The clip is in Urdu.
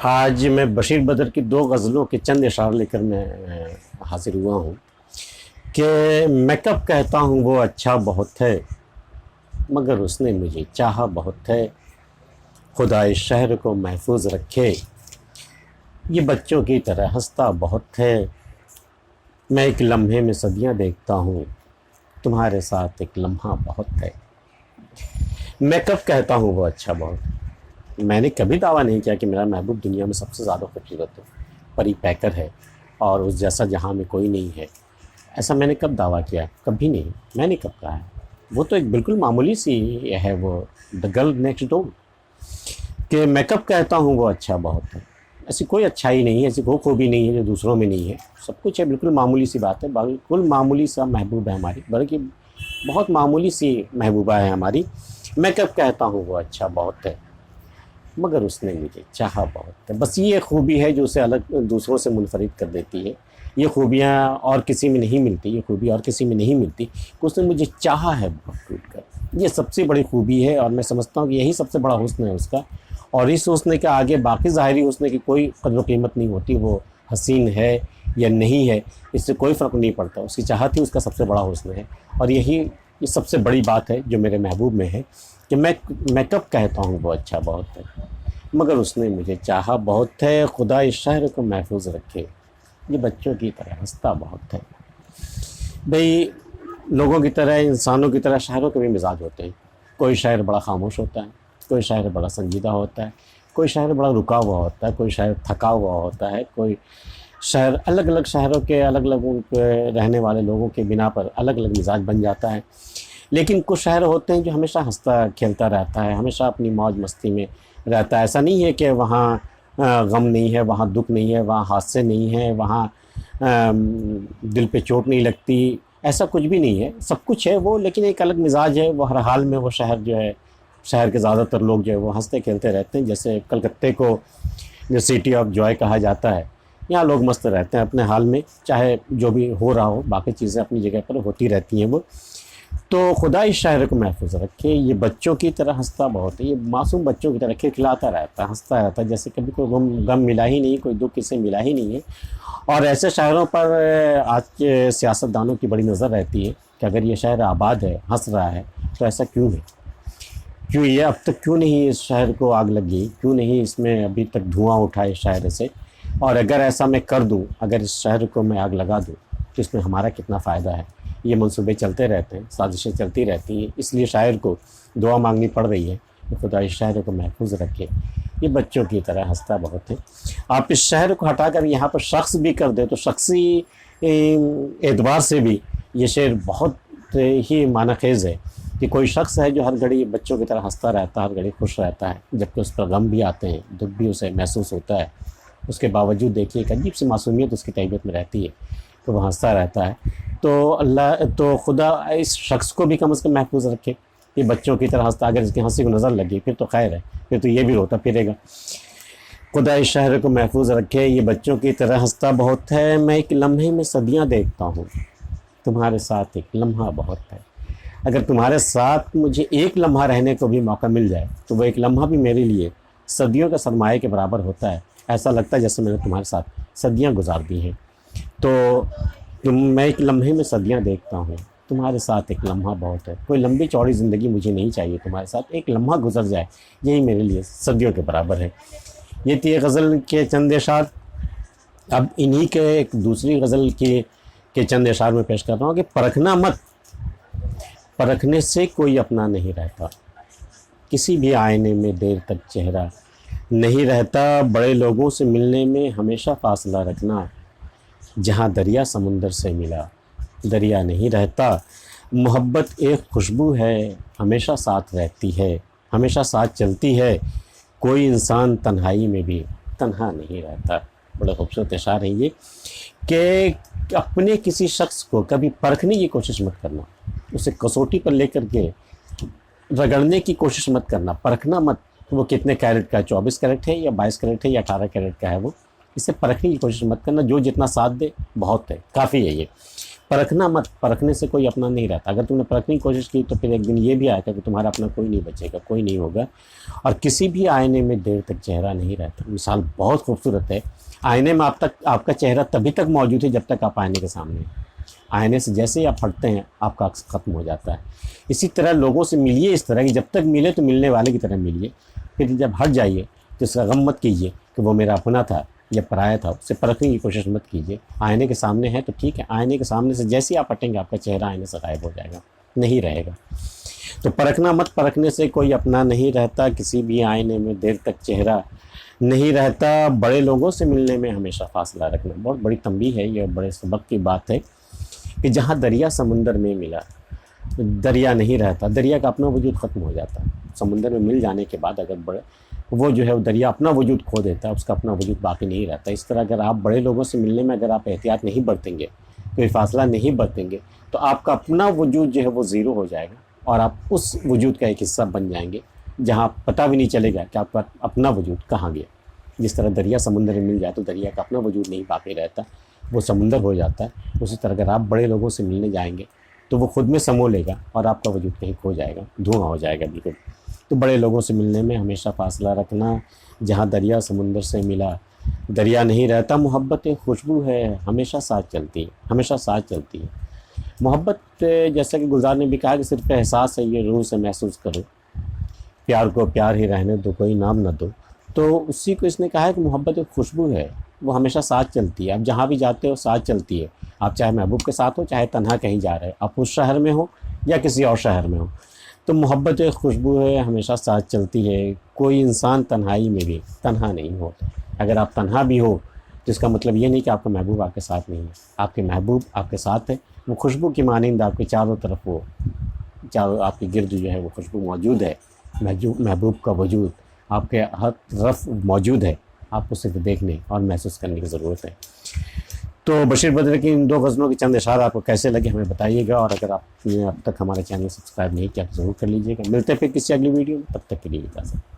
آج میں بشیر بدر کی 2 غزلوں کے چند اشعار لے کر میں حاضر ہوا ہوں کہ میں کب کہتا ہوں وہ اچھا بہت ہے، مگر اس نے مجھے چاہا بہت ہے۔ خدا اس شہر کو محفوظ رکھے، یہ بچوں کی طرح ہنستا بہت ہے۔ میں ایک لمحے میں صدیاں دیکھتا ہوں، تمہارے ساتھ ایک لمحہ بہت ہے۔ میں کب کہتا ہوں وہ اچھا بہت ہے، میں نے کبھی دعویٰ نہیں کیا کہ میرا محبوب دنیا میں سب سے زیادہ خوبصورت ہے، پری پیکر ہے اور اس جیسا جہاں میں کوئی نہیں ہے۔ ایسا میں نے کب دعویٰ کیا؟ کبھی نہیں، میں نے کب کہا ہے۔ وہ تو ایک بالکل معمولی سی ہے، وہ دا گرل نیکسٹ ڈور، کہ میں کب کہتا ہوں وہ اچھا بہت ہے۔ ایسی کوئی اچھائی نہیں ہے، ایسی کوئی خوبی نہیں ہے جو دوسروں میں نہیں ہے، سب کچھ ہے، بالکل معمولی سی بات ہے، بالکل معمولی سا محبوب ہے ہماری، بلکہ بہت معمولی سی محبوبہ ہے ہماری۔ میں کب کہتا ہوں وہ اچھا بہت ہے، مگر اس نے مجھے چاہا بہت ہے۔ بس یہ خوبی ہے جو اسے الگ دوسروں سے منفرد کر دیتی ہے۔ یہ خوبیاں اور کسی میں نہیں ملتی، یہ خوبی اور کسی میں نہیں ملتی کہ اس نے مجھے چاہا ہے بہت ٹوٹ کر۔ یہ سب سے بڑی خوبی ہے، اور میں سمجھتا ہوں کہ یہی سب سے بڑا حسن ہے اس کا، اور اس حسن کے آگے باقی ظاہری حسن کی کوئی قدر و قیمت نہیں ہوتی۔ وہ حسین ہے یا نہیں ہے، اس سے کوئی فرق نہیں پڑتا، اس کی چاہت ہی اس کا سب سے بڑا حسن ہے۔ اور یہ سب سے بڑی بات ہے جو میرے محبوب میں ہے کہ میں کب کہتا ہوں وہ اچھا بہت ہے، مگر اس نے مجھے چاہا بہت ہے۔ خدا اس شہر کو محفوظ رکھے، یہ بچوں کی طرح ہنستا بہت ہے۔ بھئی لوگوں کی طرح، انسانوں کی طرح شاعروں کے بھی مزاج ہوتے ہیں۔ کوئی شاعر بڑا خاموش ہوتا ہے، کوئی شاعر بڑا سنجیدہ ہوتا ہے، کوئی شاعر بڑا رکا ہوا ہوتا ہے، کوئی شاعر تھکا ہوا ہوتا ہے، کوئی شاعر الگ الگ شہروں کے الگ الگ رہنے والے لوگوں کے بنا پر الگ الگ مزاج بن جاتا ہے۔ لیکن کچھ شاعر ہوتے ہیں جو ہمیشہ ہنستا کھیلتا رہتا ہے، ہمیشہ اپنی موج مستی میں رہتا ہے۔ ایسا نہیں ہے کہ وہاں غم نہیں ہے، وہاں دکھ نہیں ہے، وہاں حادثے نہیں ہیں، وہاں دل پہ چوٹ نہیں لگتی، ایسا کچھ بھی نہیں ہے، سب کچھ ہے وہ، لیکن ایک الگ مزاج ہے۔ وہ ہر حال میں وہ شہر کے زیادہ تر لوگ جو ہے وہ ہنستے کھیلتے رہتے ہیں۔ جیسے کلکتے کو جو سٹی آف جوائے کہا جاتا ہے، یہاں لوگ مست رہتے ہیں اپنے حال میں، چاہے جو بھی ہو رہا ہو، باقی چیزیں اپنی جگہ پر ہوتی رہتی ہیں وہ۔ تو خدا اس شہر کو محفوظ رکھے، یہ بچوں کی طرح ہنستا بہت ہے، یہ معصوم بچوں کی طرح کھلکھلاتا رہتا ہے، ہنستا رہتا ہے، جیسے کبھی کوئی غم ملا ہی نہیں، کوئی دکھ اسے ملا ہی نہیں ہے۔ اور ایسے شاعروں پر آج کے سیاستدانوں کی بڑی نظر رہتی ہے کہ اگر یہ شاعر آباد ہے، ہنس رہا ہے، تو ایسا کیوں ہے؟ کیوں یہ اب تک کیوں نہیں اس شہر کو آگ لگی؟ کیوں نہیں اس میں ابھی تک دھواں اٹھا اس شہر سے؟ اور اگر ایسا میں کر دوں، اگر اس شہر کو میں آگ لگا دوں، تو اس میں ہمارا کتنا فائدہ ہے؟ یہ منصوبے چلتے رہتے ہیں، سازشیں چلتی رہتی ہیں، اس لیے شاعر کو دعا مانگنی پڑ رہی ہے کہ خدا اس شہر کو محفوظ رکھے، یہ بچوں کی طرح ہنستا بہت ہے۔ آپ اس شہر کو ہٹا کر یہاں پر شخص بھی کر دیں تو شخصی اعتبار سے بھی یہ شعر بہت ہی معنی خیز ہے کہ کوئی شخص ہے جو ہر گھڑی بچوں کی طرح ہنستا رہتا ہے، ہر گھڑی خوش رہتا ہے، جبکہ اس پر غم بھی آتے ہیں، دکھ بھی اسے محسوس ہوتا ہے، اس کے باوجود دیکھیے ایک عجیب سی معصومیت اس کی طبیعت میں رہتی ہے، تو وہ ہنستا رہتا ہے۔ تو خدا اس شخص کو بھی کم از کم محفوظ رکھے، یہ بچوں کی طرح ہنستا، اگر اس کی ہنسی کو نظر لگی پھر تو خیر ہے، پھر تو یہ بھی روتا پھرے گا۔ خدا اس شہر کو محفوظ رکھے، یہ بچوں کی طرح ہنستا بہت ہے۔ میں ایک لمحے میں صدیاں دیکھتا ہوں، تمہارے ساتھ ایک لمحہ بہت ہے۔ اگر تمہارے ساتھ مجھے ایک لمحہ رہنے کو بھی موقع مل جائے تو وہ ایک لمحہ بھی میرے لیے صدیوں کا سرمایہ کے برابر ہوتا ہے۔ ایسا لگتا ہے جیسے میں نے تمہارے ساتھ صدیاں گزار دی ہیں۔ تو میں ایک لمحے میں صدیاں دیکھتا ہوں، تمہارے ساتھ ایک لمحہ بہت ہے۔ کوئی لمبی چوڑی زندگی مجھے نہیں چاہیے، تمہارے ساتھ ایک لمحہ گزر جائے، یہی میرے لیے صدیوں کے برابر ہے۔ یہ تھی غزل کے چند اشعار۔ اب انہی کے ایک دوسری غزل کے چند اشعار میں پیش کر رہا ہوں کہ پرکھنا مت، پرکھنے سے کوئی اپنا نہیں رہتا، کسی بھی آئینے میں دیر تک چہرہ نہیں رہتا، بڑے لوگوں سے ملنے میں ہمیشہ فاصلہ رکھنا، جہاں دریا سمندر سے ملا دریا نہیں رہتا، محبت ایک خوشبو ہے ہمیشہ ساتھ رہتی ہے، ہمیشہ ساتھ چلتی ہے، کوئی انسان تنہائی میں بھی تنہا نہیں رہتا۔ بڑے خوبصورت اشعار ہیں یہ کہ اپنے کسی شخص کو کبھی پرکھنے کی کوشش مت کرنا، اسے کسوٹی پر لے کر کے رگڑنے کی کوشش مت کرنا، پرکھنا مت، وہ کتنے کیرٹ کا ہے، 24 کیرٹ ہے یا 22 کیرٹ ہے یا 18 کیرٹ کا ہے، وہ اسے پرکھنے کی کوشش مت کرنا، جو جتنا ساتھ دے بہت ہے، کافی ہے یہ۔ پرکھنا مت، پرکھنے سے کوئی اپنا نہیں رہتا. اگر تم نے پرکھنے کی کوشش کی تو پھر ایک دن یہ بھی آئے گا کہ تمہارا اپنا کوئی نہیں بچے گا، کوئی نہیں ہوگا. اور کسی بھی آئینے میں دیر تک چہرہ نہیں رہتا. مثال بہت خوبصورت ہے. آئینے میں آپ کا چہرہ تبھی تک موجود ہے جب تک آپ آئینے کے سامنے ہیں. آئینے سے جیسے ہی آپ ہٹتے ہیں آپ کا عکس ختم ہو جاتا ہے. اسی طرح لوگوں سے ملیے اس طرح کہ جب تک ملے تو ملنے والے کی طرح ملیے. پھر جب ہٹ جائیے تو اس کا غم مت کیجیے کہ وہ میرا اپنا تھا یا پرایا تھا. اس سے پرکھنے کی کوشش مت کیجیے. آئینے کے سامنے ہے تو ٹھیک ہے، آئینے کے سامنے سے جیسے ہی آپ ہٹیں گے آپ کا چہرہ آئینے سے غائب ہو جائے گا، نہیں رہے گا. تو پرکھنا مت، پرکھنے سے کوئی اپنا نہیں رہتا. کسی بھی آئینے میں دیر تک چہرہ نہیں رہتا. بڑے لوگوں سے ملنے میں ہمیشہ فاصلہ رکھنا. بہت بڑی تنبیہ ہے، یہ بڑے سبق کی بات ہے کہ جہاں دریا سمندر میں ملا، دریا نہیں رہتا، دریا کا اپنا وجود ختم ہو جاتا ہے. سمندر میں مل جانے کے بعد اگر وہ جو ہے وہ دریا اپنا وجود کھو دیتا ہے، اس کا اپنا وجود باقی نہیں رہتا. اس طرح اگر آپ بڑے لوگوں سے ملنے میں اگر آپ احتیاط نہیں برتیں گے، کوئی فاصلہ نہیں برتیں گے، تو آپ کا اپنا وجود جو ہے وہ زیرو ہو جائے گا اور آپ اس وجود کا ایک حصہ بن جائیں گے جہاں پتہ بھی نہیں چلے گا کہ آپ کا اپنا وجود کہاں گیا. جس طرح دریا سمندر میں مل جائے تو دریا کا اپنا وجود نہیں باقی رہتا، وہ سمندر ہو جاتا ہے. اسی طرح اگر آپ بڑے لوگوں سے ملنے جائیں گے تو وہ خود میں سمو لے گا اور آپ کا وجود کہیں کھو جائے گا، دھواں ہو جائے گا بالکل. تو بڑے لوگوں سے ملنے میں ہمیشہ فاصلہ رکھنا. جہاں دریا سمندر سے ملا، دریا نہیں رہتا. محبت ایک خوشبو ہے، ہمیشہ ساتھ چلتی ہے، ہمیشہ ساتھ چلتی ہے. محبت جیسا کہ گلزار نے بھی کہا کہ صرف احساس ہے، یہ روح سے محسوس کرو. پیار کو پیار ہی رہنے دو، کوئی نام نہ دو. تو اسی کو اس نے کہا ہے کہ محبت ایک خوشبو ہے، وہ ہمیشہ ساتھ چلتی ہے. آپ جہاں بھی جاتے ہو ساتھ چلتی ہے. آپ چاہے محبوب کے ساتھ ہو، چاہے تنہا کہیں جا رہے ہو، آپ اس شہر میں ہو یا کسی اور شہر میں ہو. تو محبت ایک خوشبو ہے، ہمیشہ ساتھ چلتی ہے. کوئی انسان تنہائی میں بھی تنہا نہیں ہوتا. اگر آپ تنہا بھی ہو تو اس کا مطلب یہ نہیں کہ آپ کا محبوب آپ کے ساتھ نہیں ہے. آپ کے محبوب آپ کے ساتھ ہے. وہ خوشبو کی مانند آپ کے چاروں طرف، وہ چاروں آپ کے گرد جو ہے وہ خوشبو موجود ہے. محبوب کا وجود آپ کے ہر طرف موجود ہے. آپ کو صرف دیکھنے اور محسوس کرنے کی ضرورت ہے. تو بشیر بدر کی ان 2 غزلوں کے چند اشعار آپ کو کیسے لگے ہمیں بتائیے گا. اور اگر آپ نے اب تک ہمارے چینل سبسکرائب نہیں کیا تو ضرور کر لیجیے گا. ملتے ہیں پھر کسی اگلی ویڈیو میں، تب تک کے لیے اجازت.